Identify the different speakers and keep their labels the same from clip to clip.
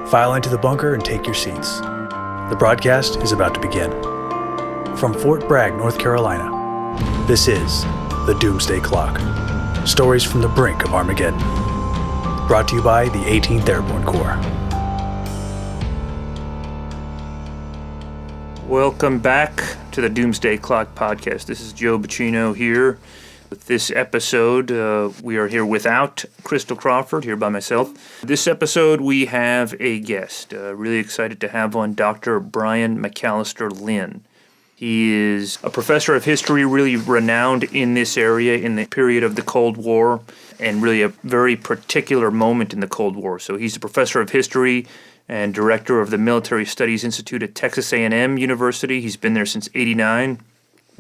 Speaker 1: File into the bunker and take your seats. The broadcast is about to begin. From Fort Bragg, North Carolina, this is the Doomsday Clock. Stories from the brink of Armageddon. Brought to you by the 18th Airborne Corps.
Speaker 2: Welcome back to the Doomsday Clock podcast. This is Joe Bacino here. With this episode, we are here without Crystal Crawford, here by myself. This episode, we have a guest. Really excited to have on Dr. Brian McAllister Lynn. He is a professor of history, really renowned in this area in the period of the Cold War, and really a very particular moment in the Cold War. So he's a professor of history and director of the Military Studies Institute at Texas A&M University. He's been there since '89.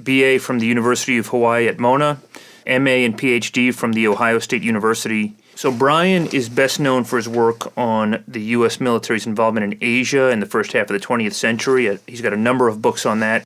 Speaker 2: BA from the University of Hawaii at Mona, MA and PhD from the Ohio State University. So Brian is best known for his work on the U.S. military's involvement in Asia in the first half of the 20th century. He's got a number of books on that.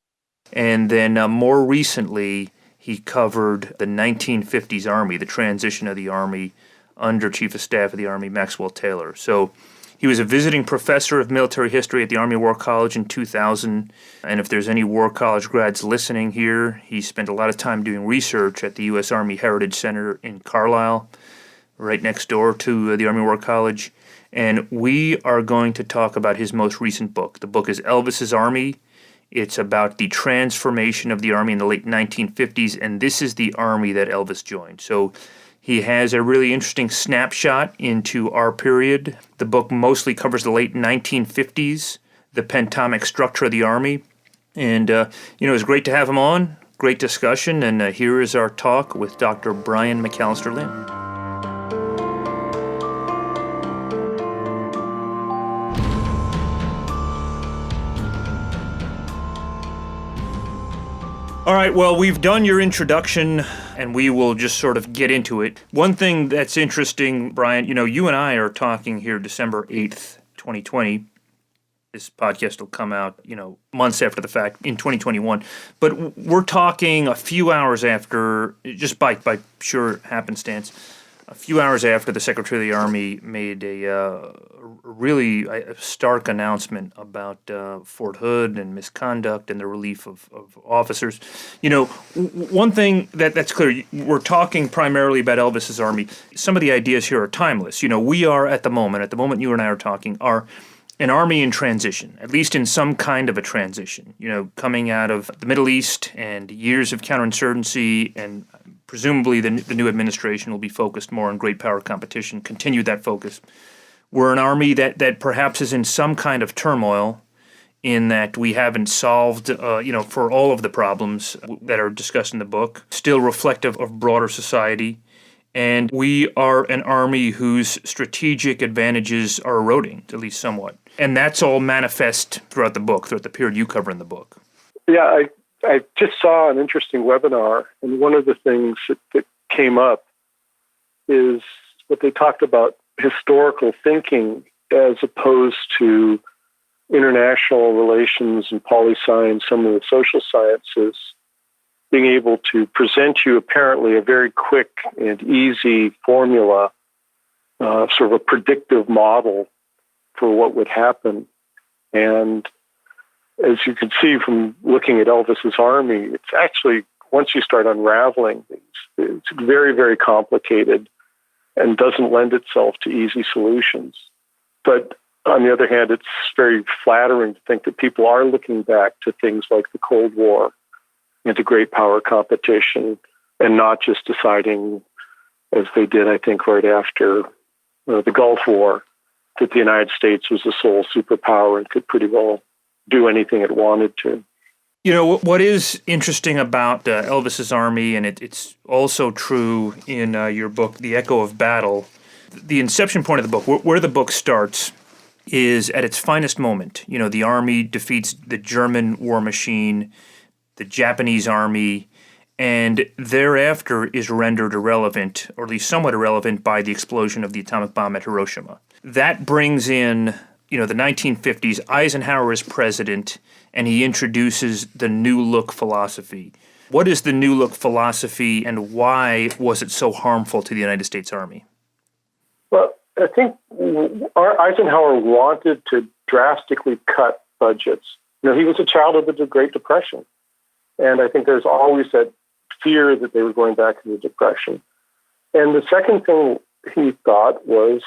Speaker 2: And then more recently, he covered the 1950s Army, the transition of the Army under Chief of Staff of the Army, Maxwell Taylor. So he was a visiting professor of military history at the Army War College in 2000, and if there's any War College grads listening here, he spent a lot of time doing research at the U.S. Army Heritage Center in Carlisle, right next door to the Army War College, and we are going to talk about his most recent book. The book is Elvis's Army. It's about the transformation of the Army in the late 1950s, and this is the Army that Elvis joined. So he has a really interesting snapshot into our period. The book mostly covers the late 1950s, the pentomic structure of the Army. And, it's great to have him on. Great discussion. And here is our talk with Dr. Brian McAllister Lynn. All right, well, we've done your introduction, and we will just sort of get into it. One thing that's interesting, Brian, you and I are talking here December 8th, 2020. This podcast will come out, months after the fact in 2021. But we're talking a few hours after, just by pure happenstance, a few hours after the Secretary of the Army made a really stark announcement about Fort Hood and misconduct and the relief of officers. One thing that's clear, we're talking primarily about Elvis's Army. Some of the ideas here are timeless. We are at the moment you and I are talking, are an army in transition, at least in some kind of a transition, coming out of the Middle East and years of counterinsurgency, and presumably the new administration will be focused more on great power competition, continue that focus. We're an army that perhaps is in some kind of turmoil in that we haven't solved, for all of the problems that are discussed in the book, still reflective of broader society. And we are an army whose strategic advantages are eroding, at least somewhat. And that's all manifest throughout the book, throughout the period you cover in the book.
Speaker 3: Yeah, I just saw an interesting webinar, and one of the things that came up is what they talked about historical thinking as opposed to international relations and poli-sci and some of the social sciences, being able to present you apparently a very quick and easy formula, sort of a predictive model for what would happen. And as you can see from looking at Elvis's Army, it's actually, once you start unraveling things, it's very, very complicated and doesn't lend itself to easy solutions. But on the other hand, it's very flattering to think that people are looking back to things like the Cold War and to great power competition, and not just deciding, as they did, I think, right after the Gulf War, that the United States was the sole superpower and could pretty well do anything it wanted to.
Speaker 2: What is interesting about Elvis's Army, and it's also true in your book, The Echo of Battle, the inception point of the book, where the book starts, is at its finest moment. The Army defeats the German war machine, the Japanese Army, and thereafter is rendered irrelevant, or at least somewhat irrelevant, by the explosion of the atomic bomb at Hiroshima. That brings in the 1950s, Eisenhower is president, and he introduces the New Look philosophy. What is the New Look philosophy, and why was it so harmful to the United States Army?
Speaker 3: Well, I think Eisenhower wanted to drastically cut budgets. He was a child of the Great Depression. And I think there's always that fear that they were going back into the Depression. And the second thing he thought was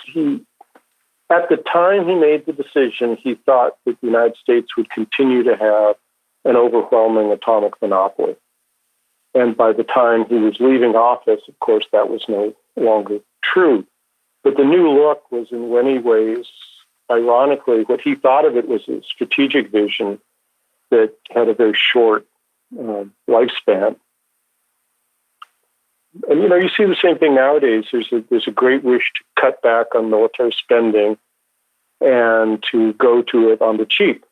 Speaker 3: at the time he made the decision, he thought that the United States would continue to have an overwhelming atomic monopoly. And by the time he was leaving office, of course, that was no longer true. But the new look was in many ways, ironically, what he thought of it was a strategic vision that had a very short lifespan. And, you see the same thing nowadays. There's a great wish to cut back on military spending and to go to it on the cheap.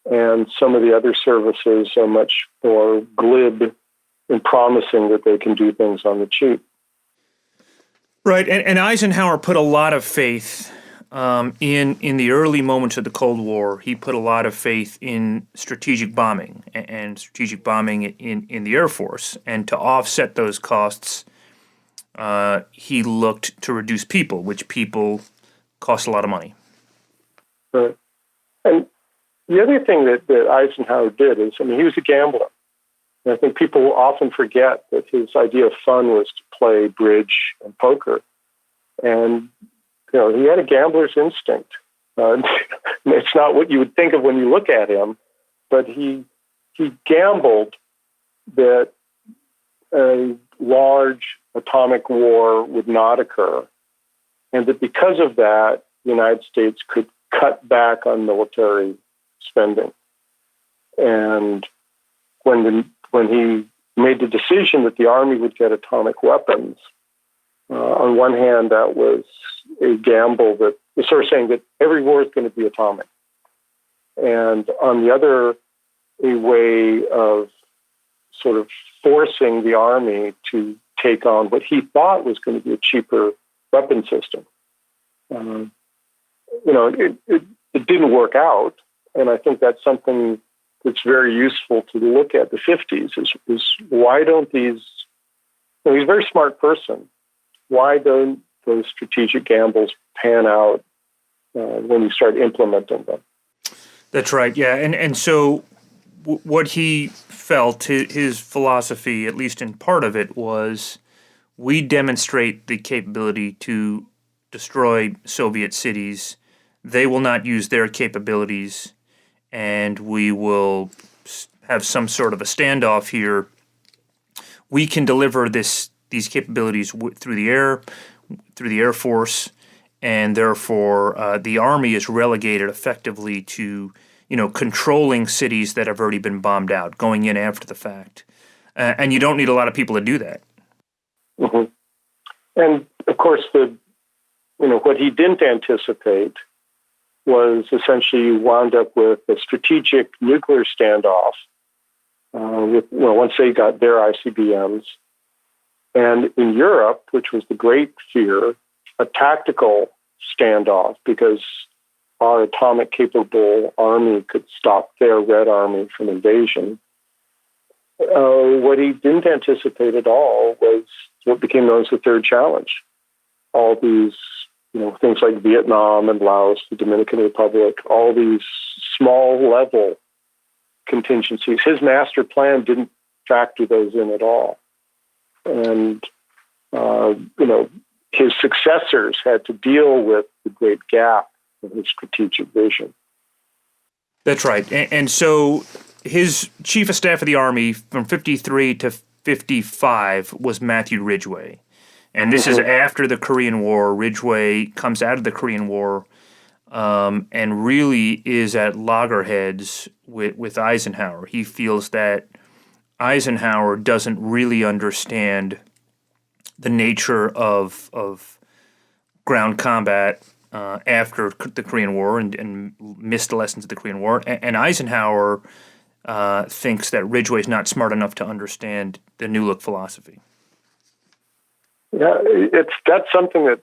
Speaker 3: And some of the other services are much more glib in promising that they can do things on the cheap.
Speaker 2: Right, and Eisenhower put a lot of faith in the early moments of the Cold War. He put a lot of faith in strategic bombing and strategic bombing in the Air Force. And to offset those costs, he looked to reduce people, which people cost a lot of money.
Speaker 3: Right. And the other thing that Eisenhower did is, he was a gambler. And I think people often forget that his idea of fun was to play bridge and poker. And, he had a gambler's instinct. It's not what you would think of when you look at him, but he gambled that a large atomic war would not occur, and that because of that, the United States could cut back on military spending. And when he made the decision that the Army would get atomic weapons, on one hand, that was a gamble that was sort of saying that every war is going to be atomic. And on the other, a way of sort of forcing the Army to take on what he thought was going to be a cheaper weapon system. It didn't work out. And I think that's something that's very useful to look at the 50s is why don't these, he's a very smart person. Why don't those strategic gambles pan out when you start implementing them?
Speaker 2: That's right, yeah. And so what he felt, his philosophy, at least in part of it, was we demonstrate the capability to destroy Soviet cities. They will not use their capabilities, and we will have some sort of a standoff here. We can deliver these capabilities through the Air Force, and therefore the Army is relegated effectively to controlling cities that have already been bombed out, going in after the fact. And you don't need a lot of people to do that.
Speaker 3: Mm-hmm. And of course, what he didn't anticipate was essentially you wound up with a strategic nuclear standoff once they got their ICBMs. And in Europe, which was the great fear, a tactical standoff because our atomic-capable army could stop their Red Army from invasion. What he didn't anticipate at all was what became known as the Third Challenge. All these, things like Vietnam and Laos, the Dominican Republic, all these small-level contingencies. His master plan didn't factor those in at all. And, his successors had to deal with the great gap in his strategic vision.
Speaker 2: That's right. And so his chief of staff of the Army from 53 to 55 was Matthew Ridgway. And this is after the Korean War. Ridgway comes out of the Korean War and really is at loggerheads with Eisenhower. He feels that Eisenhower doesn't really understand the nature of ground combat after the Korean War and missed the lessons of the Korean War. And Eisenhower thinks that Ridgway is not smart enough to understand the New Look philosophy.
Speaker 3: Yeah, that's something that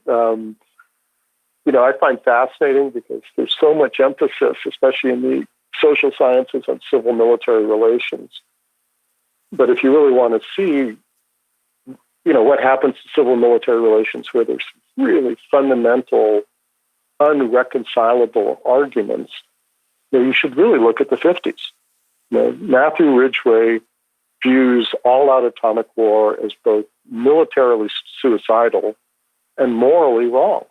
Speaker 3: I find fascinating because there's so much emphasis, especially in the social sciences, on civil-military relations. But if you really want to see, what happens to civil-military relations where there's really fundamental, unreconcilable arguments, you should really look at the 50s. Matthew Ridgway views all-out atomic war as both militarily suicidal and morally wrong.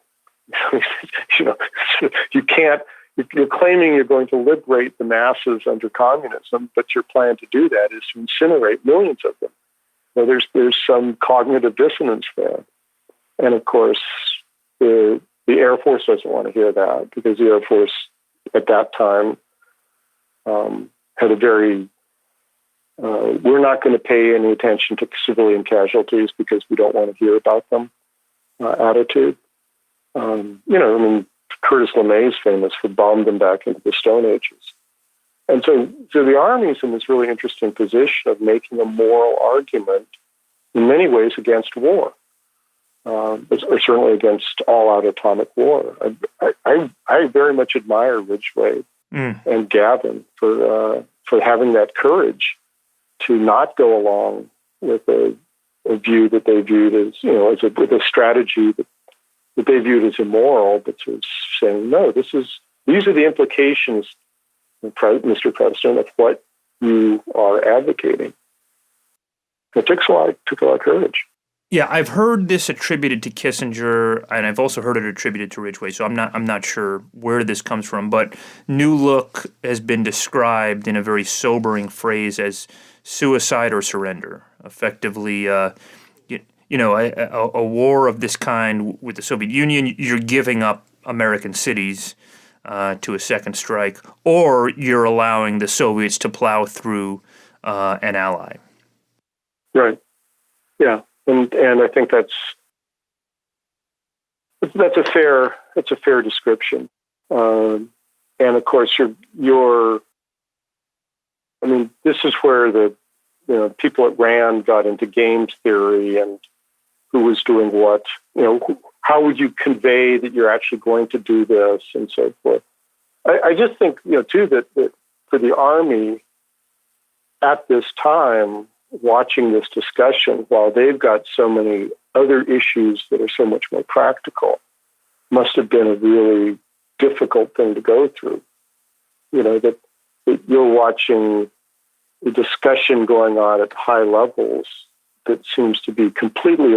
Speaker 3: You can't. You're claiming you're going to liberate the masses under communism, but your plan to do that is to incinerate millions of them. There's some cognitive dissonance there, and of course, the Air Force doesn't want to hear that, because the Air Force at that time had a very we're not going to pay any attention to civilian casualties because we don't want to hear about them attitude. Curtis LeMay's famous for bomb them back into the Stone Ages. And so the Army's in this really interesting position of making a moral argument in many ways against war, or certainly against all-out atomic war. I very much admire Ridgway and Gavin for having that courage to not go along with a view that they viewed as, with a strategy that they viewed as immoral, but sort of saying, no, these are the implications, Mr. President, of what you are advocating. It took a lot of courage.
Speaker 2: Yeah, I've heard this attributed to Kissinger, and I've also heard it attributed to Ridgway. So I'm not sure where this comes from. But New Look has been described in a very sobering phrase as suicide or surrender. Effectively, a war of this kind with the Soviet Union, you're giving up American cities to a second strike, or you're allowing the Soviets to plow through an ally.
Speaker 3: Right. Yeah. And I think that's a fair description. And of course, this is where the people at RAND got into games theory and who was doing what. How would you convey that you're actually going to do this and so forth. I just think too that for the Army at this time, watching this discussion, while they've got so many other issues that are so much more practical, must have been a really difficult thing to go through. That you're watching a discussion going on at high levels that seems to be completely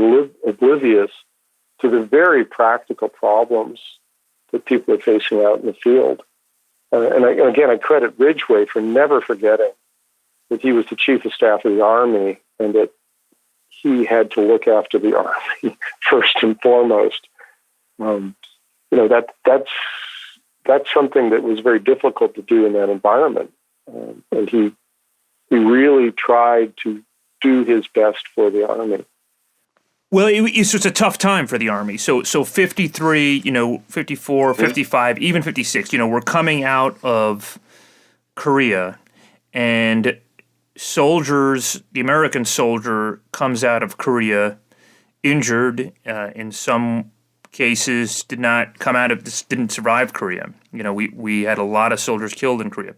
Speaker 3: oblivious to the very practical problems that people are facing out in the field. And I credit Ridgway for never forgetting that he was the chief of staff of the Army and that he had to look after the Army first and foremost. That's something that was very difficult to do in that environment. And he really tried to do his best for the Army.
Speaker 2: Well, it's just a tough time for the Army. So 53, 54, 55, even 56, we're coming out of Korea, and the American soldier comes out of Korea injured, in some cases didn't survive Korea. We had a lot of soldiers killed in Korea.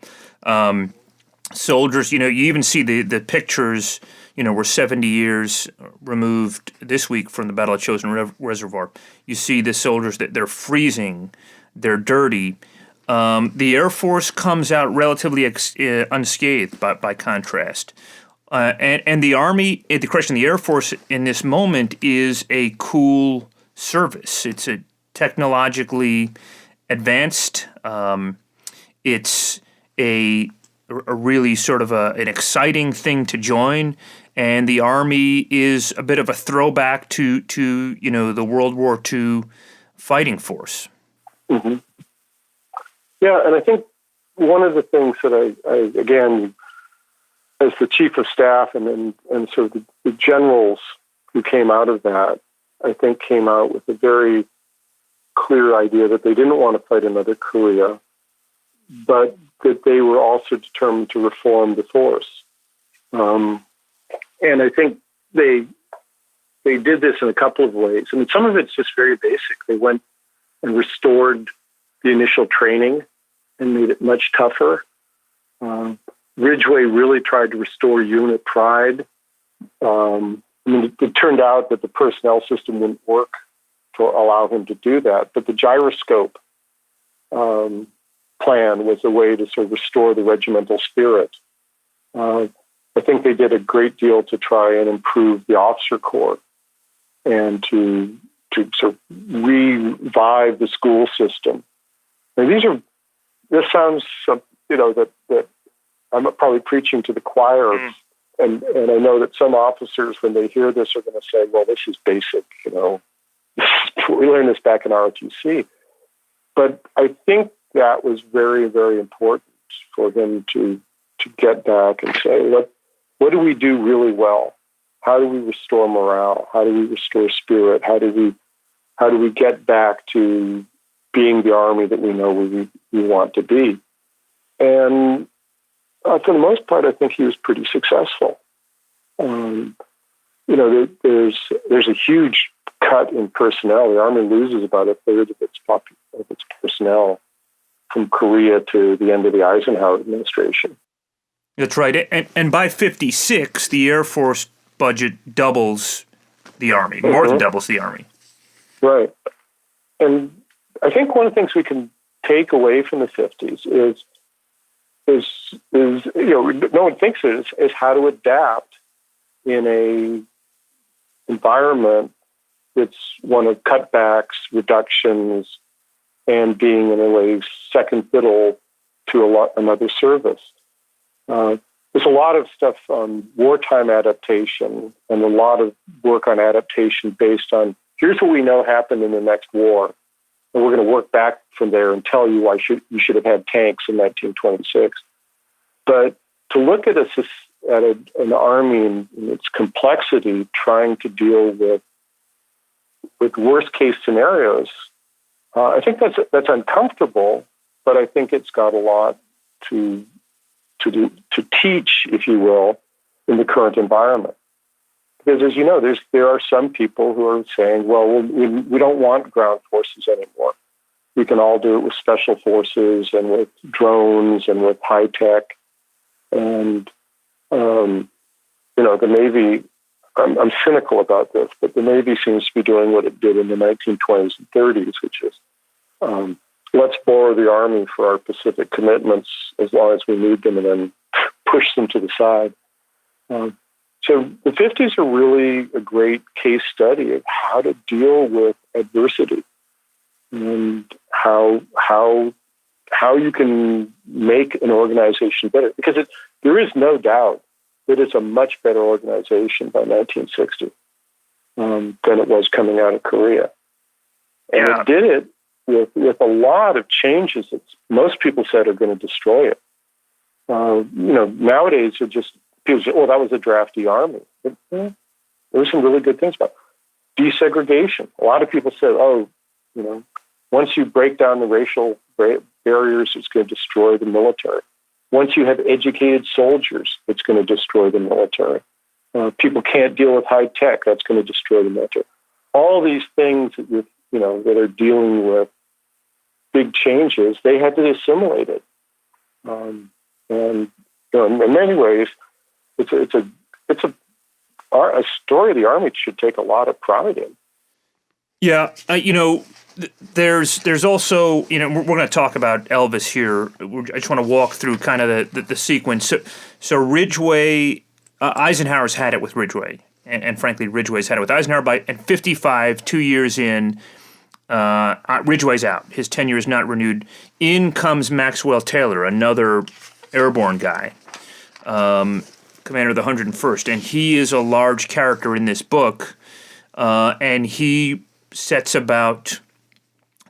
Speaker 2: Soldiers, you even see the pictures, we're 70 years removed this week from the Battle of Chosin Reservoir. You see the soldiers that they're freezing, they're dirty. The Air Force comes out relatively unscathed by contrast. And the Army, the Air Force in this moment is a cool service. It's a technologically advanced. It's a really sort of an exciting thing to join, and the Army is a bit of a throwback to the World War II fighting force.
Speaker 3: Mm-hmm. Yeah, and I think one of the things that I again, as the chief of staff and sort of the generals who came out of that, I think came out with a very clear idea that they didn't want to fight another Korea, but that they were also determined to reform the force. And I think they did this in a couple of ways. I mean, some of it's just very basic. They went and restored the initial training and made it much tougher. Ridgway really tried to restore unit pride. It turned out that the personnel system didn't work to allow him to do that. But the gyroscope plan was a way to sort of restore the regimental spirit. I think they did a great deal to try and improve the officer corps and to sort of revive the school system. And this sounds, that I'm probably preaching to the choir. And I know that some officers, when they hear this, are going to say, well, this is basic, we learned this back in ROTC. But I think that was very, very important for him to get back and say, what do we do really well? How do we restore morale? How do we restore spirit? How do we get back to being the Army that we know we want to be? And for the most part, I think he was pretty successful. There's a huge cut in personnel. The Army loses about a third of its personnel from Korea to the end of the Eisenhower administration.
Speaker 2: That's right. And by 1956, the Air Force budget doubles the Army, more than doubles the Army. Right.
Speaker 3: And I think one of the things we can take away from the 50s is no one thinks it is how to adapt in a environment that's one of cutbacks, reductions, and being in a way second fiddle to another service. There's a lot of stuff on wartime adaptation and a lot of work on adaptation based on here's what we know happened in the next war, and we're going to work back from there and tell you why you should have had tanks in 1926. But to look at an army in its complexity, trying to deal with worst case scenarios, I think that's uncomfortable. But I think it's got a lot to teach, if you will, in the current environment. Because as you know, there are some people who are saying, well, we don't want ground forces anymore. We can all do it with special forces and with drones and with high tech. And, the Navy, I'm cynical about this, but the Navy seems to be doing what it did in the 1920s and 30s, which is let's borrow the Army for our Pacific commitments as long as we need them and then push them to the side. So the 50s are really a great case study of how to deal with adversity and how you can make an organization better. Because there is no doubt that it's a much better organization by 1960 than it was coming out of Korea. And it did it with a lot of changes that most people said are going to destroy it. Nowadays are just people say, "Oh, that was a drafty army." But, there were some really good things about it. Desegregation. A lot of people said, "Oh, once you break down the racial barriers, it's going to destroy the military. Once you have educated soldiers, it's going to destroy the military. People can't deal with high tech. That's going to destroy the military." All these things that are dealing with big changes, they had to assimilate it. And in many ways, it's a story the Army should take a lot of pride in.
Speaker 2: Yeah, there's also, we're going to talk about Elvis here. I just want to walk through kind of the sequence. So Ridgway, Eisenhower's had it with Ridgway, and frankly, Ridgway's had it with Eisenhower. By 1955, 2 years in, Ridgway's out. His tenure is not renewed. In comes Maxwell Taylor, another airborne guy, commander of the 101st, and he is a large character in this book, and he sets about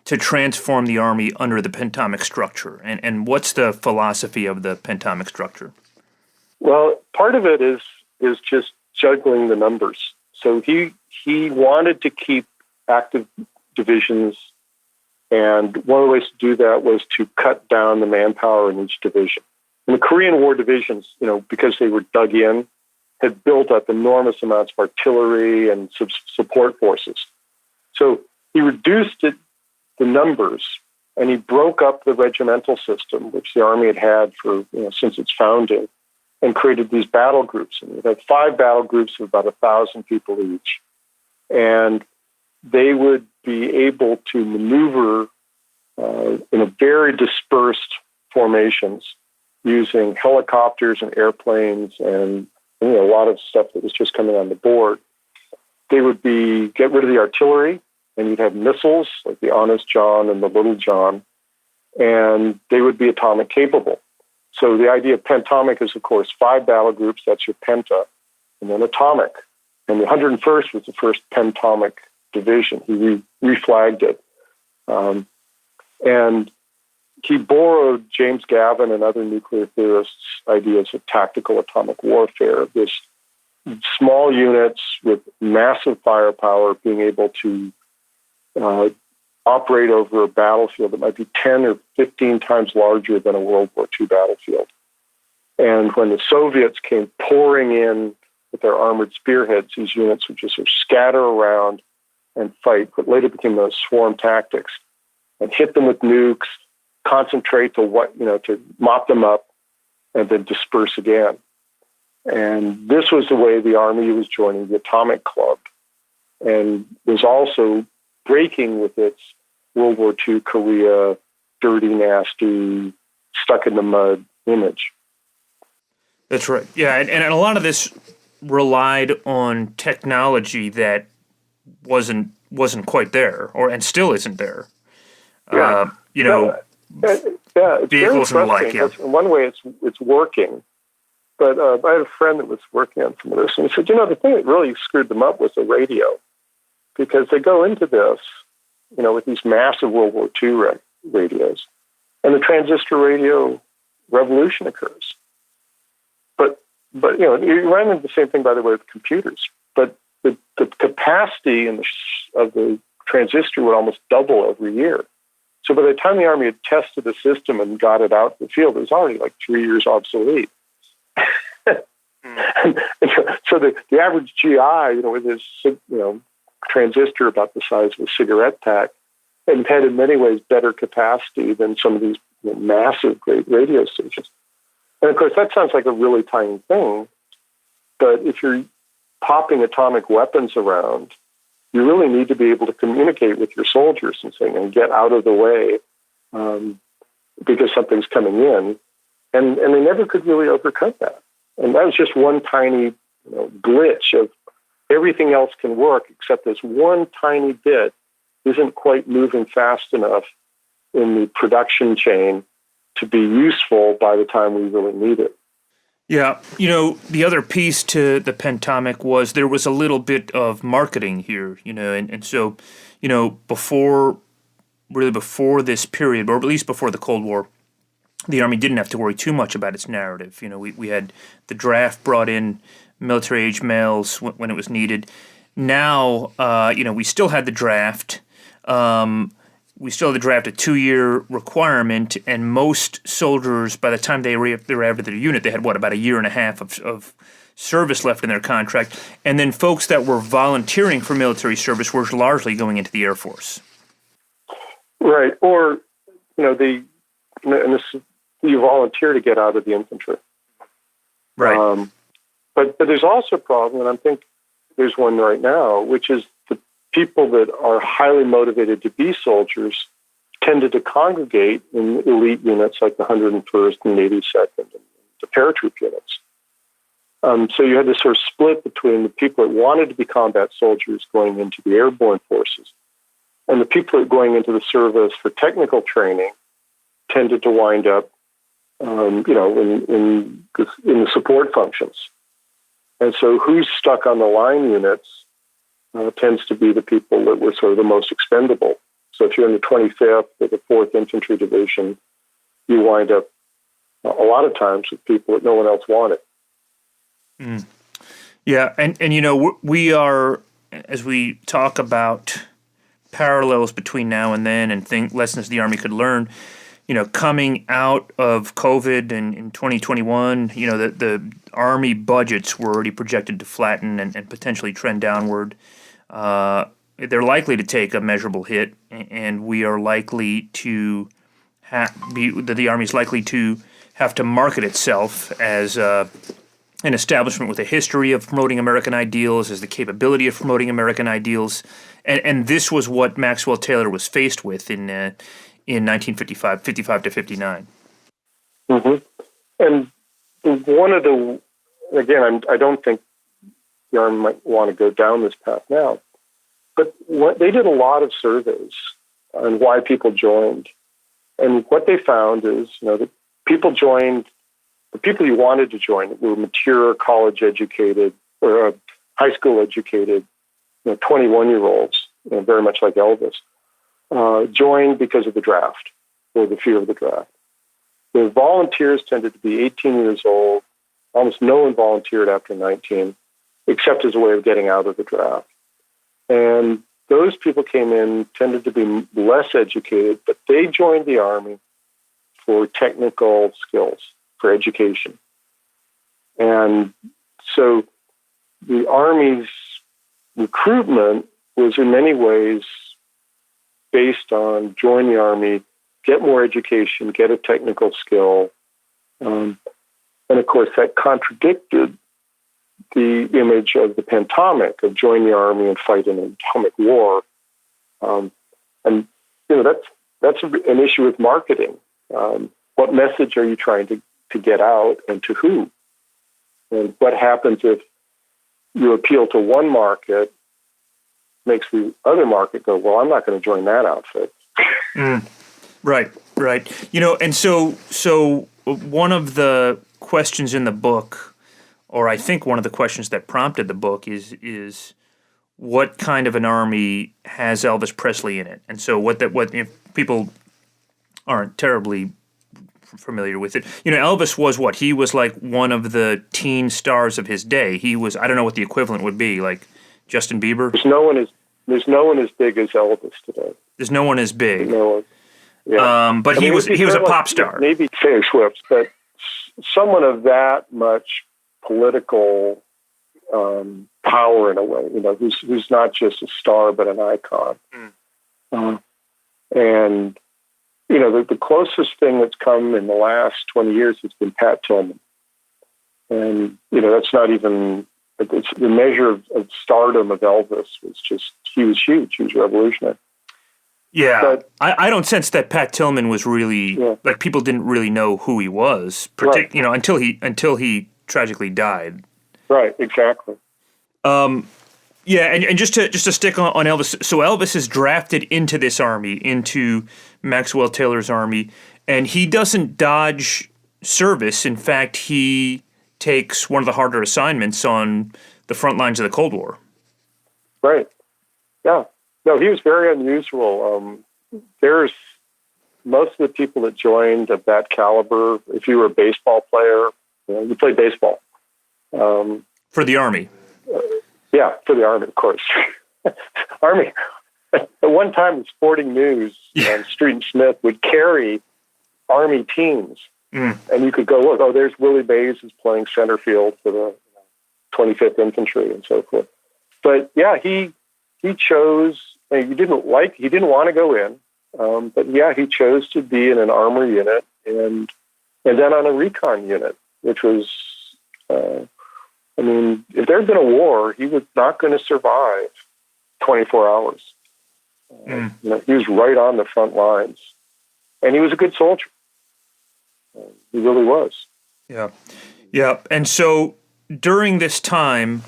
Speaker 2: to transform the Army under the pentamic structure. And what's the philosophy of the pentamic structure?
Speaker 3: Well, part of it is just juggling the numbers. So he wanted to keep active divisions, and one of the ways to do that was to cut down the manpower in each division. And the Korean War divisions, because they were dug in, had built up enormous amounts of artillery and support forces. So he reduced the numbers, and he broke up the regimental system, which the Army had for since its founding, and created these battle groups. And we had 5 battle groups of about 1,000 people each. And they would be able to maneuver in a very dispersed formations using helicopters and airplanes and a lot of stuff that was just coming on the board. They would get rid of the artillery, and you'd have missiles like the Honest John and the Little John, and they would be atomic capable. So the idea of pentatomic is, of course, 5 battle groups, that's your penta, and then atomic. And the 101st was the first pentatomic division. He reflagged it. And he borrowed James Gavin and other nuclear theorists' ideas of tactical atomic warfare, this small units with massive firepower being able to operate over a battlefield that might be 10 or 15 times larger than a World War II battlefield. And when the Soviets came pouring in with their armored spearheads, these units would just sort of scatter around and fight, what later became those swarm tactics, and hit them with nukes, concentrate to mop them up, and then disperse again. And this was the way the Army was joining the Atomic Club, and was also breaking with its World War II Korea, dirty, nasty, stuck in the mud image.
Speaker 2: That's right. Yeah, and a lot of this relied on technology that wasn't quite there, and still isn't there.
Speaker 3: Yeah. It's
Speaker 2: vehicles and the like. Yeah.
Speaker 3: In one way, it's working. But I had a friend that was working on some of this, and he said, the thing that really screwed them up was the radio, because they go into this, with these massive World War II radios, and the transistor radio revolution occurs. But you run into the same thing, by the way, with computers. But the capacity of the transistor would almost double every year. So by the time the Army had tested the system and got it out in the field, it was already like 3 years obsolete. So the average GI, with his transistor about the size of a cigarette pack, and had in many ways better capacity than some of these massive great radio stations. And of course, that sounds like a really tiny thing, but if you're popping atomic weapons around, you really need to be able to communicate with your soldiers and get out of the way because something's coming in. And they never could really overcome that. And that was just one tiny glitch of everything else can work, except this one tiny bit isn't quite moving fast enough in the production chain to be useful by the time we really need it.
Speaker 2: Yeah, the other piece to the Pentatomic was there was a little bit of marketing here, and so, before this period, or at least before the Cold War, the Army didn't have to worry too much about its narrative. We had the draft brought in military-age males when it was needed. Now, we still had the draft. We still had the draft, a 2-year requirement, and most soldiers, by the time they arrived at their unit, they had, about a year and a half of service left in their contract. And then folks that were volunteering for military service were largely going into the Air Force.
Speaker 3: Right. Or, you volunteer to get out of the infantry.
Speaker 2: Right.
Speaker 3: But there's also a problem, and I think there's one right now, which is the people that are highly motivated to be soldiers tended to congregate in elite units like the 101st and 82nd and the paratroop units. So you had this sort of split between the people that wanted to be combat soldiers going into the airborne forces and the people that going into the service for technical training tended to wind up, in the support functions. And so who's stuck on the line units tends to be the people that were sort of the most expendable. So if you're in the 25th or the 4th Infantry Division, you wind up a lot of times with people that no one else wanted.
Speaker 2: Mm. Yeah, and we are, as we talk about parallels between now and then and lessons the Army could learn, coming out of COVID and in 2021, the Army budgets were already projected to flatten and potentially trend downward. They're likely to take a measurable hit, and we are likely to the Army's likely to have to market itself as an establishment with a history of promoting American ideals, has the capability of promoting American ideals, and this was what Maxwell Taylor was faced with in 1955, 55 to 59.
Speaker 3: Mm-hmm. And one of the, again, I don't think the Army might want to go down this path now, but they did a lot of surveys on why people joined. And what they found is, that people joined, the people you wanted to join were mature, college-educated, or high school-educated, 21-year-olds, very much like Elvis, joined because of the draft or the fear of the draft. The volunteers tended to be 18 years old. Almost no one volunteered after 19, except as a way of getting out of the draft. And those people came in, tended to be less educated, but they joined the Army for technical skills, for education. And so the Army's recruitment was in many ways based on join the Army, get more education, get a technical skill. And of course, that contradicted the image of the pantomic of join the Army and fight in an atomic war. And that's an issue with marketing. What message are you trying to get out, and to who? And what happens if you appeal to one market, makes the other market go, well, I'm not going to join that outfit.
Speaker 2: Right. And so one of the questions in the book, or I think one of the questions that prompted the book, is what kind of an army has Elvis Presley in it? And so what if people aren't terribly familiar with it, Elvis was what? He was like one of the teen stars of his day. He was, I don't know what the equivalent would be, like Justin Bieber.
Speaker 3: There's no one as big as Elvis today.
Speaker 2: There's no one as big.
Speaker 3: No one. Yeah.
Speaker 2: But he was a pop star.
Speaker 3: Maybe Taylor Swift, but someone of that much political power in a way, who's not just a star but an icon. And the closest thing that's come in the last 20 years has been Pat Tillman, and that's not even. It's the measure of stardom of Elvis was just, he was huge. He was revolutionary.
Speaker 2: Yeah, but I don't sense that Pat Tillman was really, like, people didn't really know who he was,
Speaker 3: right.
Speaker 2: Until he tragically died.
Speaker 3: Right, exactly.
Speaker 2: And just to stick on Elvis, so Elvis is drafted into this army, into Maxwell Taylor's army, and he doesn't dodge service. In fact, he takes one of the harder assignments on the front lines of the Cold War.
Speaker 3: Right. Yeah. No, he was very unusual. There's most of the people that joined of that caliber, if you were a baseball player, you played baseball.
Speaker 2: For the Army.
Speaker 3: Yeah, for the Army, of course. Army. At one time, the Sporting News and Street and Smith would carry Army teams. And you could go, look, there's Willie Mays who's playing center field for the 25th Infantry and so forth. But yeah, he chose, he didn't want to go in, but yeah, he chose to be in an armor unit and then on a recon unit, which was, if there had been a war, he was not going to survive 24 hours. He was right on the front lines, and he was a good soldier. He really was.
Speaker 2: Yeah. And so during this time,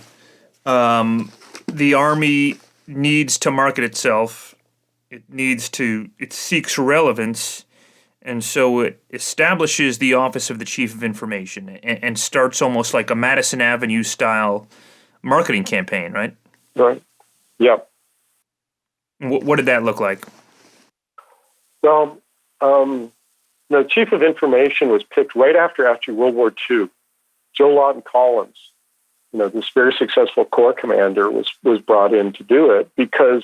Speaker 2: the Army needs to market itself. It seeks relevance, and so it establishes the Office of the Chief of Information and starts almost like a Madison Avenue style marketing campaign, right?
Speaker 3: Right. Yeah.
Speaker 2: What did that look like?
Speaker 3: Well, the Chief of Information was picked right after World War II. Joe Lawton Collins, this very successful Corps commander, was brought in to do it because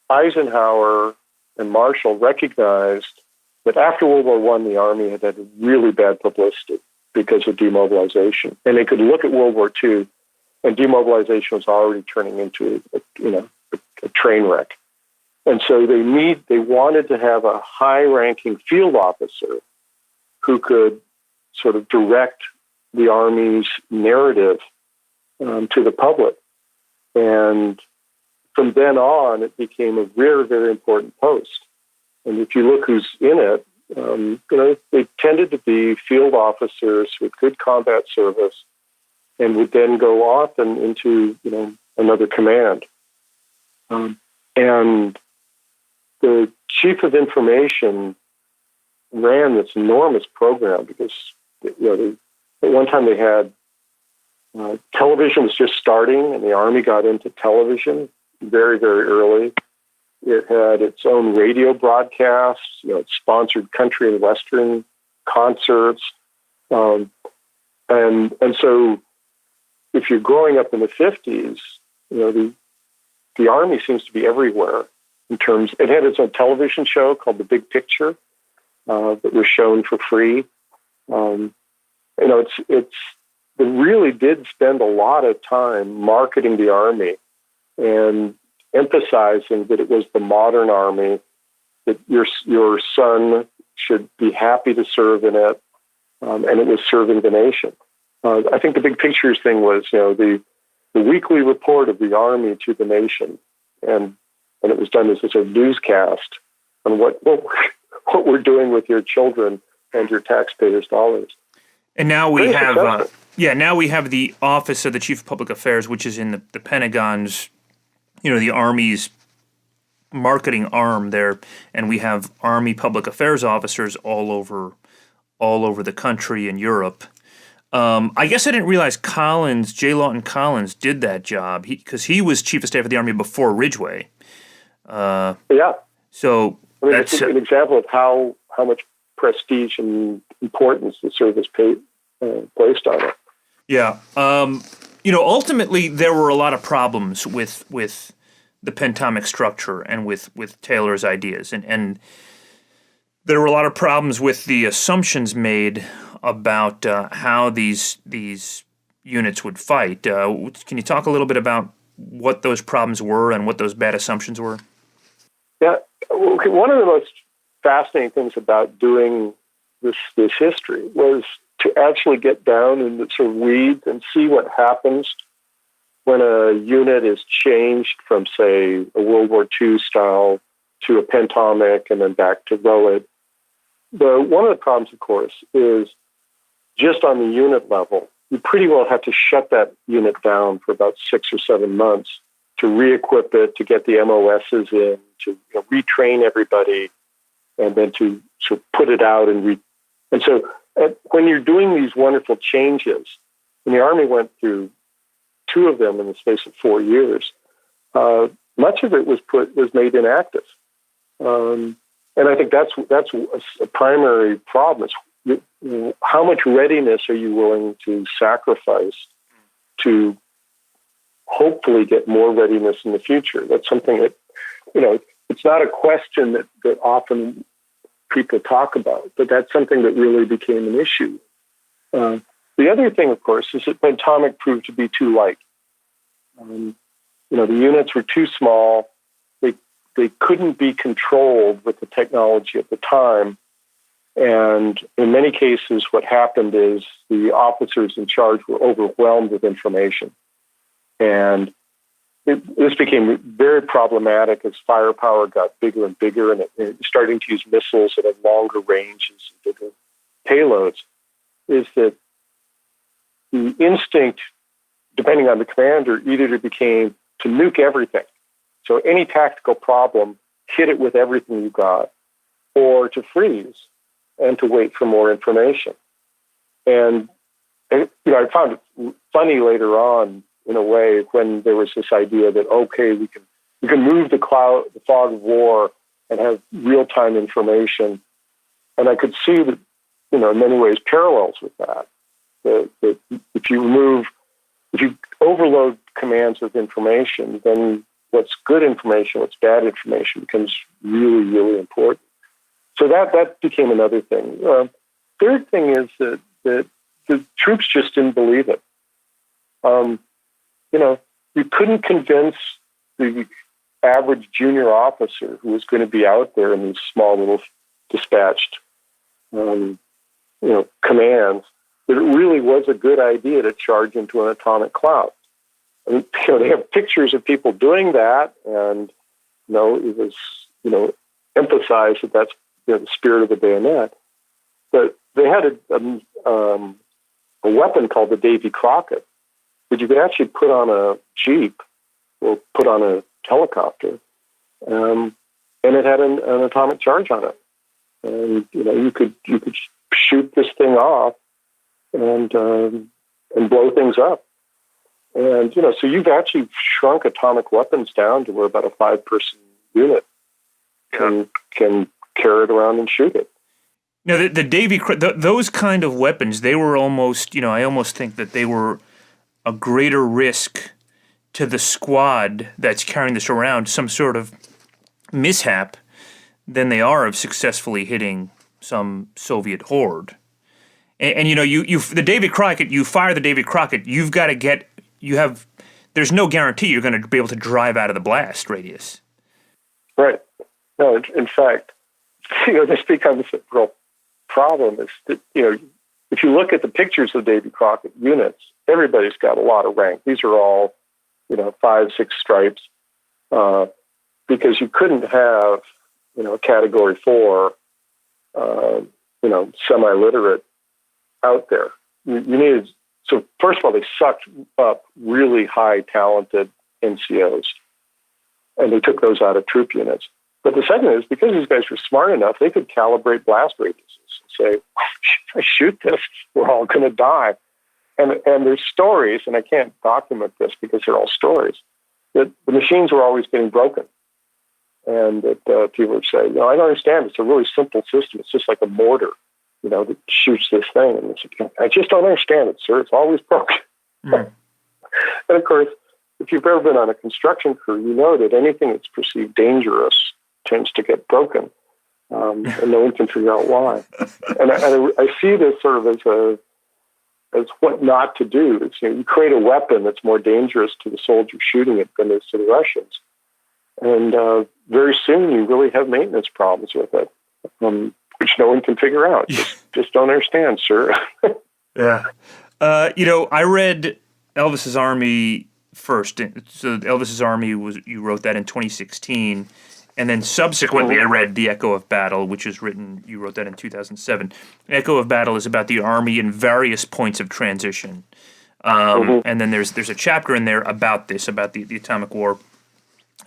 Speaker 3: Eisenhower and Marshall recognized that after World War I, the Army had had really bad publicity because of demobilization. And they could look at World War II, and demobilization was already turning into a train wreck. And so they wanted to have a high-ranking field officer who could sort of direct the Army's narrative to the public. And from then on, it became a very, very important post. And if you look who's in it, they tended to be field officers with good combat service and would then go off and into, another command. And the chief of information ran this enormous program because, at one time they had television was just starting, and the Army got into television very, very early. It had its own radio broadcasts. It sponsored country and western concerts, and so if you're growing up in the 50s, the Army seems to be everywhere. In terms, it had its own television show called The Big Picture that was shown for free. It really did spend a lot of time marketing the Army and emphasizing that it was the modern Army, that your son should be happy to serve in it, and it was serving the nation. I think the Big Pictures thing was, the weekly report of the Army to the nation, and it was done as a sort of newscast on what we're doing with your children and your taxpayers' dollars.
Speaker 2: And now we have, now we have the Office of the Chief of Public Affairs, which is in the Pentagon's, the Army's marketing arm there, and we have Army public affairs officers all over the country and Europe. I guess I didn't realize J. Lawton Collins did that job because he was Chief of Staff of the Army before Ridgway. So that's
Speaker 3: an example of how much prestige and importance the service placed on it.
Speaker 2: Yeah. Ultimately, there were a lot of problems with the pentomic structure and with Taylor's ideas. And there were a lot of problems with the assumptions made about how these units would fight. Can you talk a little bit about what those problems were and what those bad assumptions were?
Speaker 3: Yeah. One of the most fascinating things about doing this history was to actually get down in the sort of weeds and see what happens when a unit is changed from, say, a World War II style to a pentomic and then back to relic. One of the problems, of course, is just on the unit level, you pretty well have to shut that unit down for about 6 or 7 months to re-equip it, to get the MOSs in, to retrain everybody, and then to sort of put it out and so when you're doing these wonderful changes, and the Army went through 2 of them in the space of 4 years, much of it was made inactive, and I think that's a primary problem. Is how much readiness are you willing to sacrifice to hopefully get more readiness in the future? That's something that it's not a question that often people talk about, but that's something that really became an issue. The other thing, of course, is that pentomic proved to be too light. The units were too small. They couldn't be controlled with the technology at the time. And in many cases, what happened is the officers in charge were overwhelmed with information. And this became very problematic as firepower got bigger and bigger, and it starting to use missiles that have longer ranges and bigger payloads, is that the instinct, depending on the commander, either became to nuke everything. So any tactical problem, hit it with everything you got, or to freeze and to wait for more information. And I found it funny later on, in a way, when there was this idea that, okay, we can move the fog of war and have real-time information. And I could see that, in many ways, parallels with that. That if you overload commands with information, then what's good information, what's bad information becomes really, really important. So that became another thing. Third thing is that the troops just didn't believe it. You couldn't convince the average junior officer who was going to be out there in these small little dispatched, commands that it really was a good idea to charge into an atomic cloud. I mean, they have pictures of people doing that, and it was emphasized that that's the spirit of the bayonet. But they had a weapon called the Davy Crockett that you could actually put on a Jeep or put on a helicopter, and it had an atomic charge on it. And you could shoot this thing off and blow things up. And so you've actually shrunk atomic weapons down to where about a 5-person unit can carry it around and shoot it.
Speaker 2: Now, the Davy, those kind of weapons, they were almost, I almost think that they were a greater risk to the squad that's carrying this around, some sort of mishap, than they are of successfully hitting some Soviet horde. And the Davy Crockett, you fire the Davy Crockett, you've got to there's no guarantee you're going to be able to drive out of the blast radius.
Speaker 3: Right. No, in fact, this becomes a real problem is that, if you look at the pictures of Davy Crockett units, everybody's got a lot of rank. These are all, 5, 6 stripes, because you couldn't have, a category 4, semi-literate out there. You needed, so first of all, they sucked up really high talented NCOs, and they took those out of troop units. But the second is, because these guys were smart enough, they could calibrate blast radiuses and say, if I shoot this, we're all going to die. And there's stories, and I can't document this because they're all stories, that the machines were always getting broken. And that people would say, I don't understand. It's a really simple system. It's just like a mortar, that shoots this thing. And it's, I just don't understand it, sir. It's always broken. Mm. And of course, if you've ever been on a construction crew, you know that anything that's perceived dangerous tends to get broken, and no one can figure out why. And I see this sort of as what not to do. It's, you create a weapon that's more dangerous to the soldier shooting it than it is to the Russians. And very soon you really have maintenance problems with it, which no one can figure out. Just don't understand, sir.
Speaker 2: Yeah. I read Elvis's Army first. So Elvis's Army you wrote that in 2016. And then subsequently, I read The Echo of Battle, which is you wrote that in 2007. Echo of Battle is about the Army in various points of transition. And then there's a chapter in there about this, about the atomic war.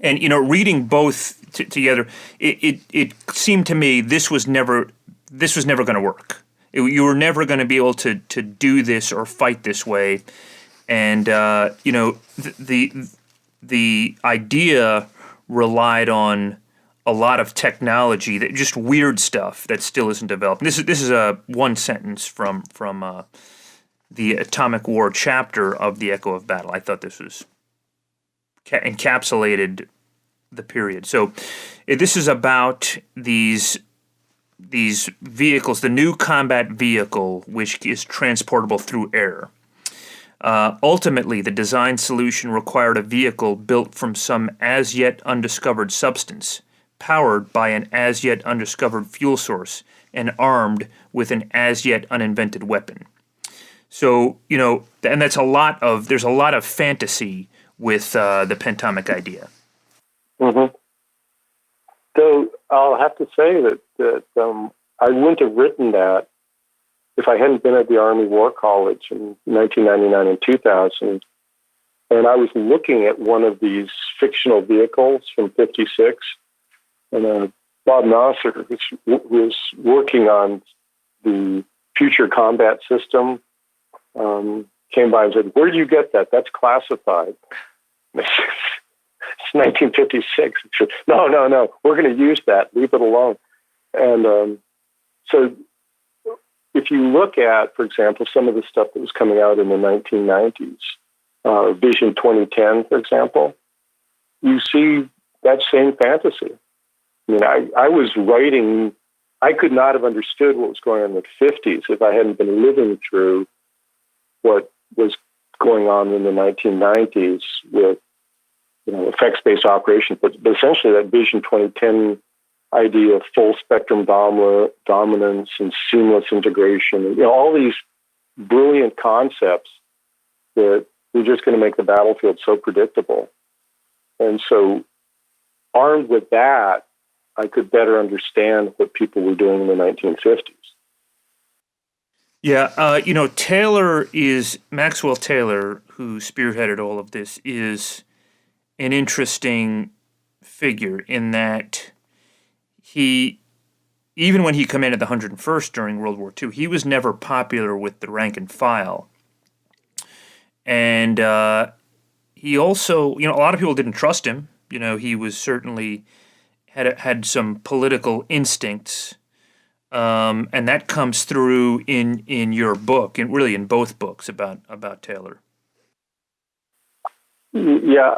Speaker 2: And, reading both together, it seemed to me this was never going to work. You were never going to be able to do this or fight this way. And, the idea relied on a lot of technology, that just weird stuff that still isn't developed. This is a one sentence from the Atomic War chapter of The Echo of Battle. I thought this was encapsulated the period. So this is about these vehicles, the new combat vehicle, which is transportable through air. Ultimately, the design solution required a vehicle built from some as-yet undiscovered substance, powered by an as-yet undiscovered fuel source, and armed with an as-yet uninvented weapon. So, and there's a lot of fantasy with the pentomic idea.
Speaker 3: Mm-hmm. So I'll have to say that I wouldn't have written that if I hadn't been at the Army War College in 1999 and 2000, and I was looking at one of these fictional vehicles from '56, and Bob Nasser, who was working on the future combat system, came by and said, "Where do you get that? That's classified." It's 1956. Said, no, we're going to use that. Leave it alone. And so if you look at, for example, some of the stuff that was coming out in the 1990s, Vision 2010, for example, you see that same fantasy. I mean, I was writing, I could not have understood what was going on in the 50s if I hadn't been living through what was going on in the 1990s with, effects-based operations, but essentially that Vision 2010 idea of full spectrum dominance and seamless integration, all these brilliant concepts that were just going to make the battlefield so predictable. And so, armed with that, I could better understand what people were doing in the 1950s.
Speaker 2: Yeah, Maxwell Taylor, who spearheaded all of this, is an interesting figure in that even when he commanded the 101st during World War II, he was never popular with the rank and file. And he also, a lot of people didn't trust him. He was certainly had some political instincts. And that comes through in your book, and really in both books about Taylor.
Speaker 3: Yeah,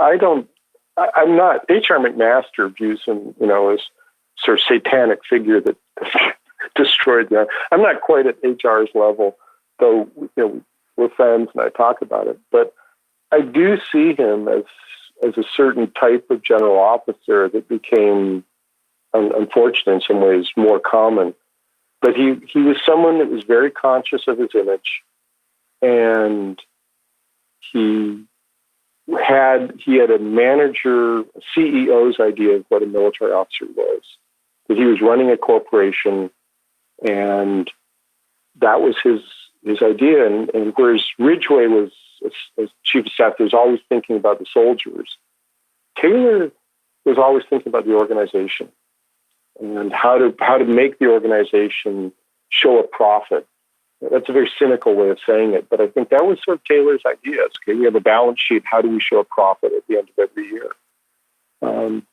Speaker 3: I'm not. H.R. McMaster views him, as sort of satanic figure that destroyed the army. I'm not quite at H.R.'s level, though. We're friends and I talk about it. But I do see him as a certain type of general officer that became, unfortunately, in some ways, more common. But he was someone that was very conscious of his image, and he had a manager, a CEO's idea of what a military officer was. That he was running a corporation, and that was his idea. And whereas Ridgway was, as chief of staff, was always thinking about the soldiers, Taylor was always thinking about the organization and how to make the organization show a profit. That's a very cynical way of saying it, but I think that was sort of Taylor's idea. Okay, we have a balance sheet. How do we show a profit at the end of every year? And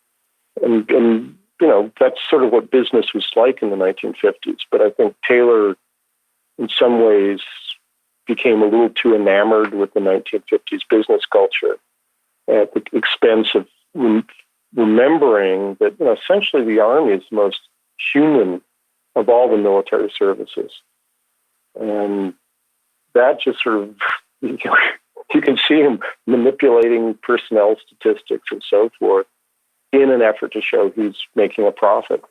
Speaker 3: that's sort of what business was like in the 1950s. But I think Taylor, in some ways, became a little too enamored with the 1950s business culture at the expense of remembering that essentially the Army is the most human of all the military services. And that just sort of, you can see him manipulating personnel statistics and so forth in an effort to show he's making a profit.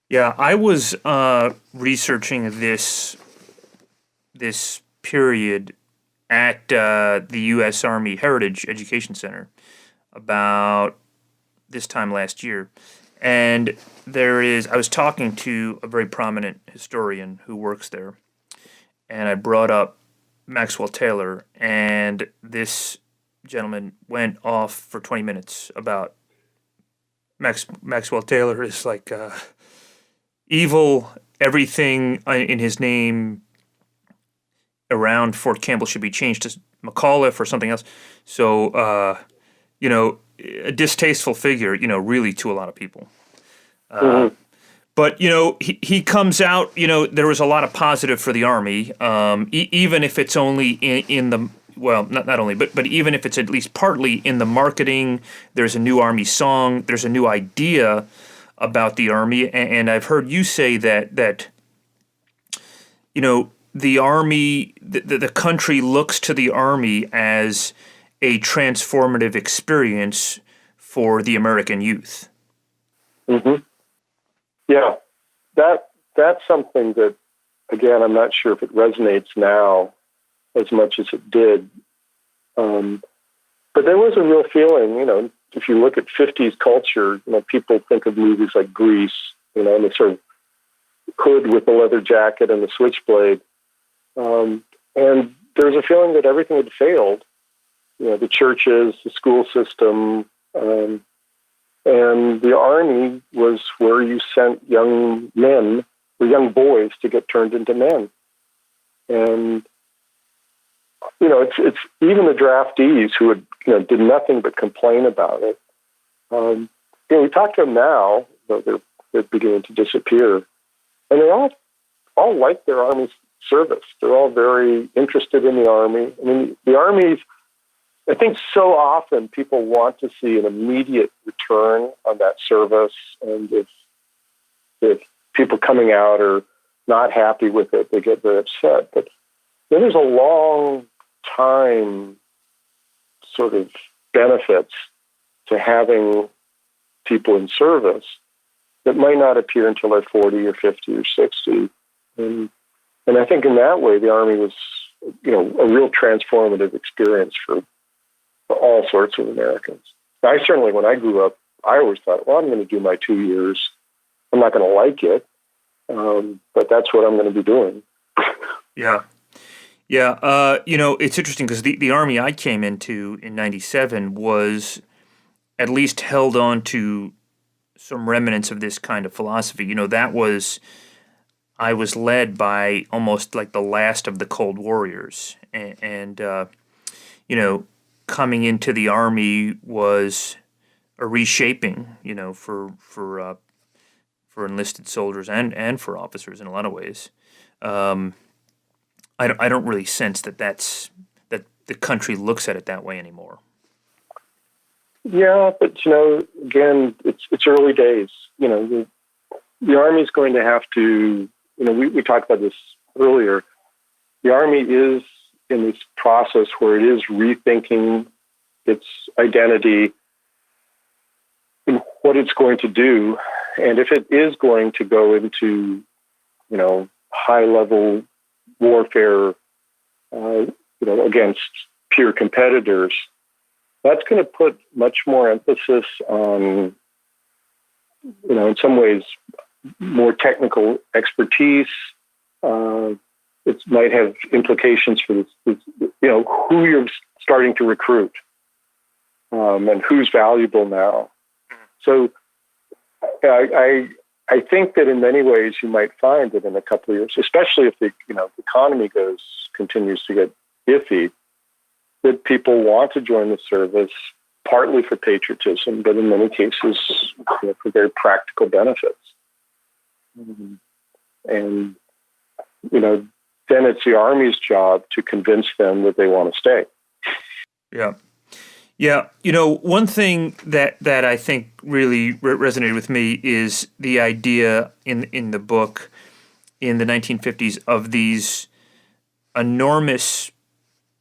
Speaker 2: Yeah, I was researching this period at the U.S. Army Heritage Education Center about this time last year. And I was talking to a very prominent historian who works there, and I brought up Maxwell Taylor, and this gentleman went off for 20 minutes about Maxwell Taylor is like evil, everything in his name around Fort Campbell should be changed to McAuliffe or something else. So, a distasteful figure, really to a lot of people. But, he comes out, there was a lot of positive for the Army, even if it's only in the, well, not only, but even if it's at least partly in the marketing. There's a new Army song, there's a new idea about the Army, and I've heard you say that the Army, the country looks to the Army as a transformative experience for the American youth.
Speaker 3: Mm-hmm. Yeah, that's something that, again, I'm not sure if it resonates now as much as it did. But there was a real feeling, if you look at 50s culture, people think of movies like Grease, and the sort of hood with the leather jacket and the switchblade. And there was a feeling that everything had failed, the churches, the school system, and the Army was where you sent young men or young boys to get turned into men. And, it's even the draftees who had, did nothing but complain about it. We talk to them now, though they're beginning to disappear, and they all like their Army service. They're all very interested in the Army. I mean, the Army, I think so often people want to see an immediate return on that service, and if people coming out are not happy with it, they get very upset. But there's a long time sort of benefits to having people in service that might not appear until they're 40 or 50 or 60. And And I think in that way, the Army was, a real transformative experience for all sorts of Americans. I certainly, when I grew up, I always thought, well, I'm going to do my 2 years. I'm not going to like it, but that's what I'm going to be doing.
Speaker 2: Yeah. Yeah. It's interesting because the Army I came into in 97 was at least held on to some remnants of this kind of philosophy. I was led by almost like the last of the Cold Warriors. And coming into the Army was a reshaping, for enlisted soldiers and for officers in a lot of ways. I don't really sense that the country looks at it that way anymore.
Speaker 3: Yeah, but again, it's early days. The Army is going to have to. We talked about this earlier. The Army is in this process where it is rethinking its identity and what it's going to do, and if it is going to go into, high-level warfare, against peer competitors, that's going to put much more emphasis on, in some ways, more technical expertise. It might have implications for this, who you're starting to recruit, and who's valuable now. So I think that in many ways you might find that in a couple of years, especially if the economy continues to get iffy, that people want to join the service partly for patriotism, but in many cases for very practical benefits. And then it's the Army's job to convince them that they want to stay.
Speaker 2: Yeah. One thing that I think really resonated with me is the idea in the book in the 1950s of these enormous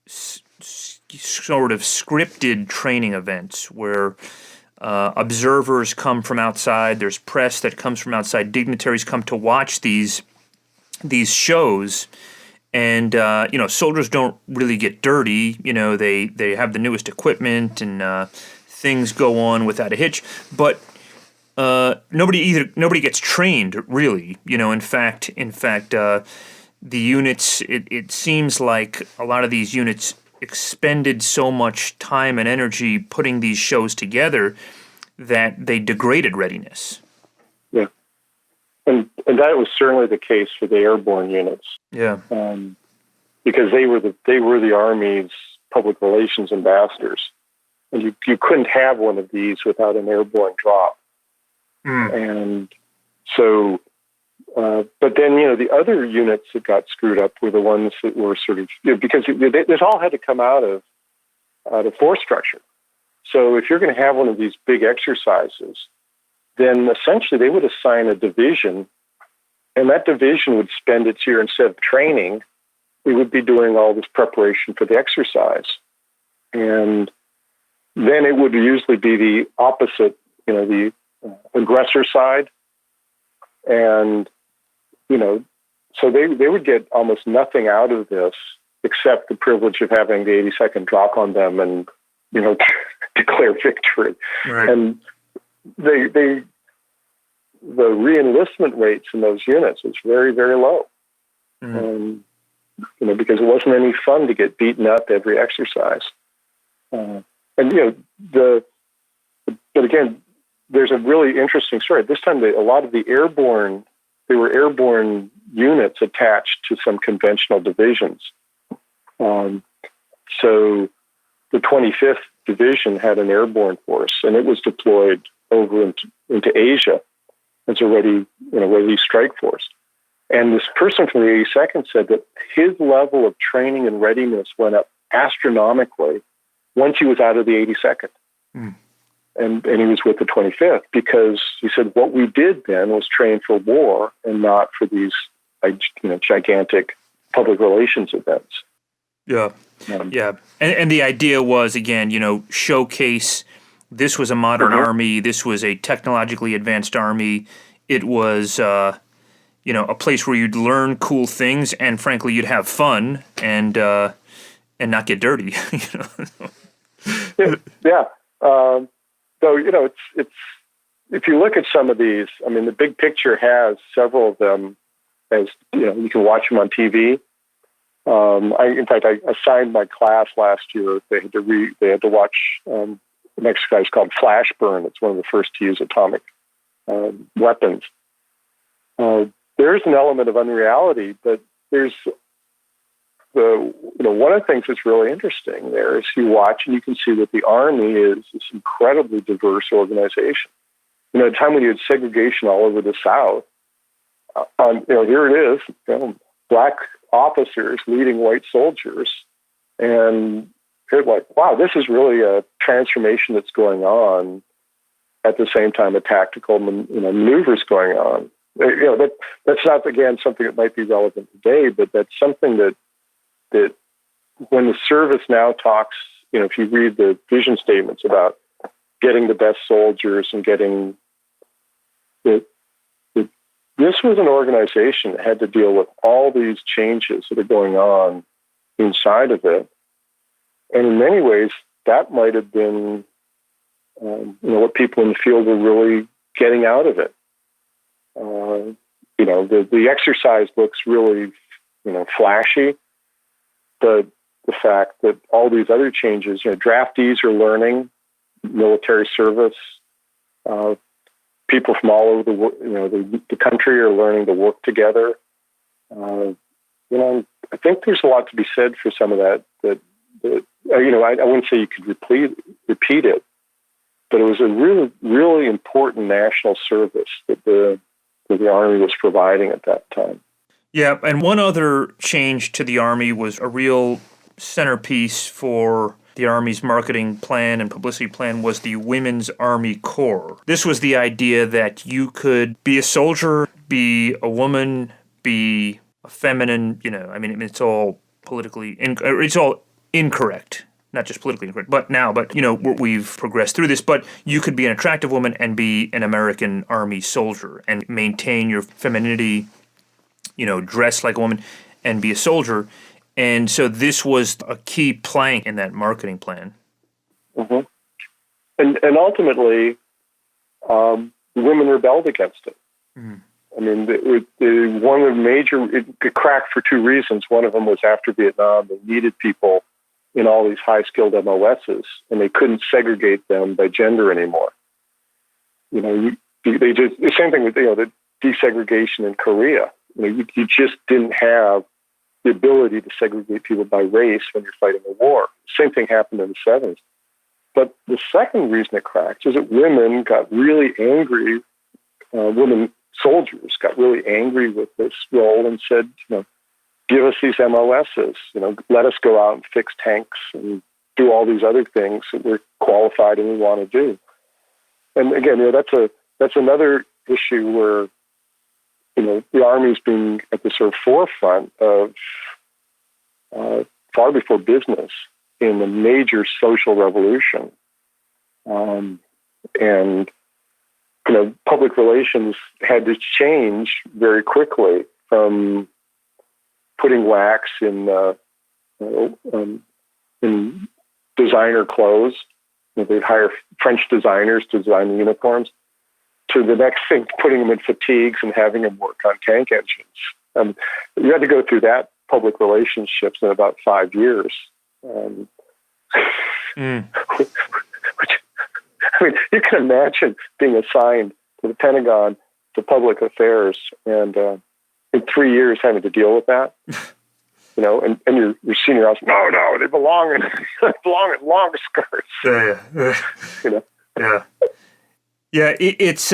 Speaker 2: sort of scripted training events where observers come from outside, there's press that comes from outside, dignitaries come to watch these shows. And, soldiers don't really get dirty. They have the newest equipment and things go on without a hitch. But nobody gets trained, really. In fact, the units, it seems like a lot of these units expended so much time and energy putting these shows together that they degraded readiness.
Speaker 3: Yeah. And that was certainly the case for the airborne units.
Speaker 2: Yeah.
Speaker 3: Because they were the Army's public relations ambassadors, and you couldn't have one of these without an airborne drop. And so, but then the other units that got screwed up were the ones that were sort of because this all had to come out of force structure. So if you're going to have one of these big exercises, then essentially they would assign a division, and that division would spend its year, instead of training, it would be doing all this preparation for the exercise. And then it would usually be the opposite, the aggressor side. And, so they would get almost nothing out of this except the privilege of having the 82nd drop on them and, declare victory.
Speaker 2: Right.
Speaker 3: And the re-enlistment rates in those units was very, very low. Because it wasn't any fun to get beaten up every exercise. But again, there's a really interesting story. This time, a lot of the airborne units attached to some conventional divisions. So the 25th Division had an airborne force, and it was deployed over into Asia as a ready strike force. And this person from the 82nd said that his level of training and readiness went up astronomically once he was out of the 82nd. And he was with the 25th, because he said what we did then was train for war and not for these gigantic public relations events.
Speaker 2: Yeah. And the idea was, again, showcase this was a modern army, this was a technologically advanced army. It was a place where you'd learn cool things and frankly you'd have fun and not get dirty.
Speaker 3: Yeah. So it's if you look at some of these, I mean, the big picture has several of them. As you can watch them on TV. In fact, I assigned my class last year. They had to watch an exercise called flash burn. It's one of the first to use atomic weapons. There's an element of unreality, but there's one of the things that's really interesting there is you watch and you can see that the Army is this incredibly diverse organization. At a time when you had segregation all over the South, here it is, black officers leading white soldiers, and they're like, wow, this is really a transformation that's going on. At the same time, a tactical maneuvers going on. That's not, again, something that might be relevant today, but that's something that when the service now talks, if you read the vision statements about getting the best soldiers and getting this was an organization that had to deal with all these changes that are going on inside of it. And in many ways, that might have been what people in the field were really getting out of it. The exercise looks really, flashy, but the fact that all these other changes, draftees are learning, military service, people from all over the country are learning to work together. I think there's a lot to be said for some of that. I wouldn't say you could repeat it, but it was a really, really important national service that the Army was providing at that time.
Speaker 2: Yeah, and one other change to the Army was a real centerpiece for the Army's marketing plan and publicity plan was the Women's Army Corps. This was the idea that you could be a soldier, be a woman, be a feminine, it's all politically, it's all incorrect. Not just politically incorrect, but we've progressed through this, but you could be an attractive woman and be an American Army soldier and maintain your femininity, dress like a woman and be a soldier. And so this was a key plank in that marketing plan.
Speaker 3: Mm-hmm. And ultimately, women rebelled against it. Mm. I mean, one of the major, it cracked for two reasons. One of them was after Vietnam, they needed people in all these high-skilled MOSs, and they couldn't segregate them by gender anymore. They just, the same thing with, the desegregation in Korea. You just didn't have the ability to segregate people by race when you're fighting a war. Same thing happened in the 70s. But the second reason it cracked is that women got really angry. Women soldiers got really angry with this role and said, give us these MOSs. Let us go out and fix tanks and do all these other things that we're qualified and we want to do. And again, that's another issue where the Army's being at the sort of forefront of far before business in the major social revolution. And public relations had to change very quickly from putting wax in designer clothes. They'd hire French designers to design the uniforms, to the next thing, putting them in fatigues and having them work on tank engines. You had to go through that public relationships in about 5 years. You can imagine being assigned to the Pentagon, to public affairs, and in 3 years having to deal with that. And your senior officer, no, they belong in long skirts.
Speaker 2: Yeah, it's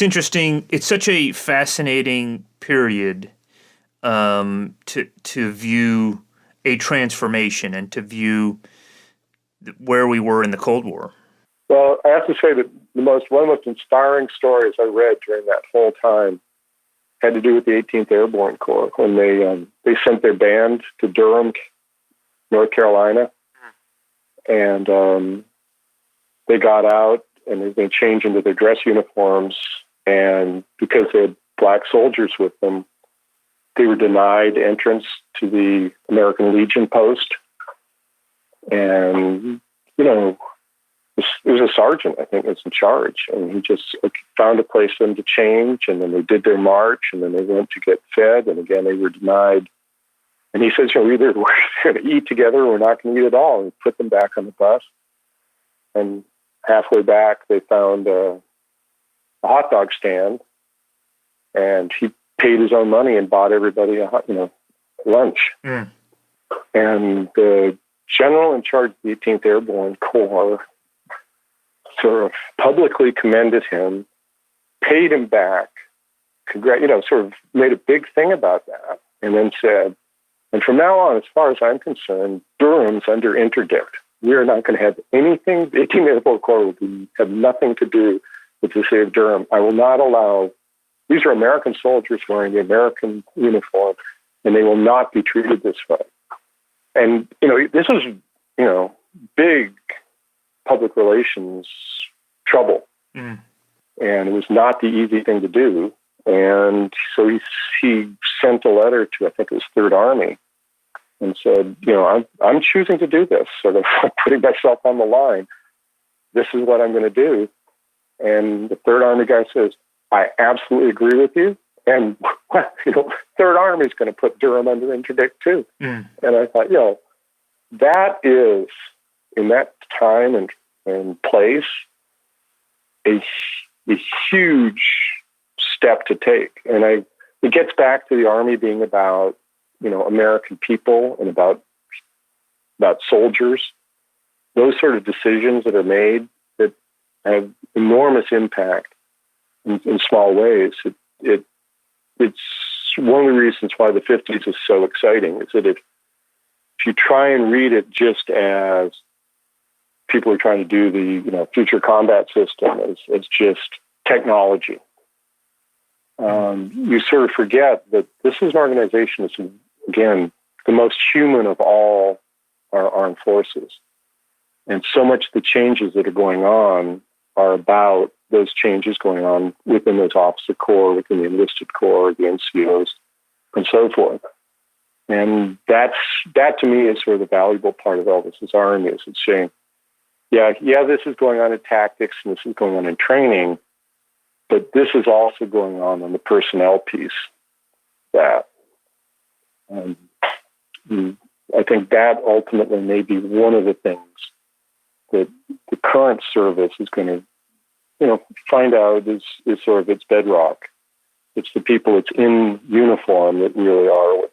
Speaker 2: interesting. It's such a fascinating period to view a transformation and to view where we were in the Cold War.
Speaker 3: Well, I have to say that one of the most inspiring stories I read during that whole time had to do with the 18th Airborne Corps when they sent their band to Durham, North Carolina, and they got out and they changed into their dress uniforms, and because they had black soldiers with them. They were denied entrance to the American Legion post. And, it was a sergeant, I think, was in charge. And he just found a place for them to change. And then they did their march. And then they went to get fed. And again, they were denied. And he says, either we're going to eat together or we're not going to eat at all. And he put them back on the bus. And halfway back, they found a hot dog stand. And he paid his own money and bought everybody lunch. Mm. And the general in charge of the 18th Airborne Corps sort of publicly commended him, paid him back, sort of made a big thing about that, and then said, and from now on, as far as I'm concerned, Durham's under interdict. We are not going to have anything, the 18th Airborne Corps will have nothing to do with the city of Durham. I will not allow, these are American soldiers wearing the American uniform, and they will not be treated this way. And, this was, big public relations trouble. Mm. And it was not the easy thing to do. And so he sent a letter to, I think it was Third Army, and said, I'm choosing to do this, sort of putting myself on the line. This is what I'm going to do. And the Third Army guy says, I absolutely agree with you. And, Third Army is going to put Durham under interdict too. Mm. And I thought, that is, in that time and place, a huge step to take. And it gets back to the Army being about, American people and about soldiers. Those sort of decisions that are made that have enormous impact in small ways. It's one of the reasons why the 50s is so exciting, is that if you try and read it just as people are trying to do the future combat system as just technology, you sort of forget that this is an organization that's, again, the most human of all our armed forces. And so much of the changes that are going on are about those changes going on within those officer corps, within the enlisted corps, the NCOs, and so forth. And that to me is sort of the valuable part of Elvis's Army, is it's saying, yeah, this is going on in tactics and this is going on in training, but this is also going on the personnel piece. That, I think that ultimately may be one of the things that the current service is going to, find out is sort of its bedrock. It's the people that's in uniform that really are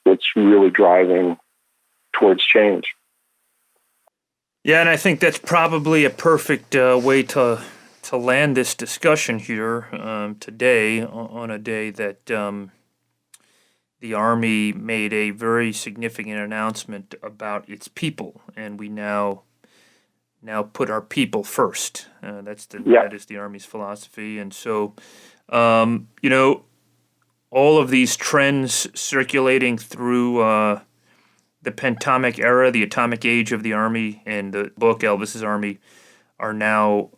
Speaker 3: what's really driving towards change.
Speaker 2: Yeah, and I think that's probably a perfect way to land this discussion here today, on a day that the Army made a very significant announcement about its people, and we now put our people first. That is the Army's philosophy. And so, all of these trends circulating through the Pentamic era, the atomic age of the Army, and the book Elvis's Army are now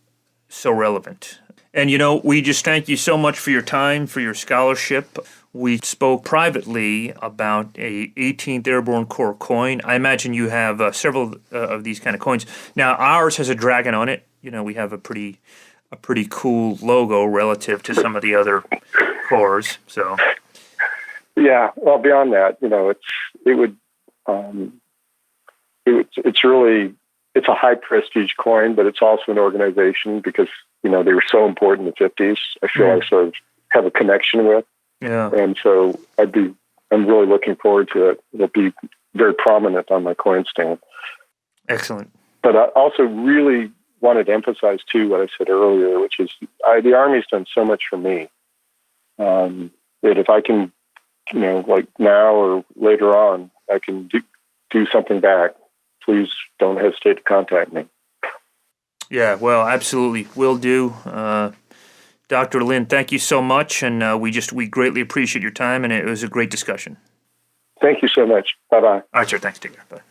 Speaker 2: so relevant. And, we just thank you so much for your time, for your scholarship. We spoke privately about a 18th Airborne Corps coin. I imagine you have several of these kind of coins. Now, ours has a dragon on it. We have a pretty cool logo relative to some of the other corps. So,
Speaker 3: yeah. Well, beyond that, it's a high prestige coin, but it's also an organization because they were so important in the 50s. I feel I sort of have a connection with. Yeah. And so I'm really looking forward to it. It'll be very prominent on my coin stand.
Speaker 2: Excellent.
Speaker 3: But I also really wanted to emphasize too what I said earlier, which is the Army's done so much for me that if I can, like now or later on, I can do something back. Please don't hesitate to contact me.
Speaker 2: Yeah, well, absolutely, will do. Dr. Lynn, thank you so much, and we greatly appreciate your time, and it was a great discussion.
Speaker 3: Thank you so much. Bye-bye.
Speaker 2: All right, sir. Thanks. Take care. Bye.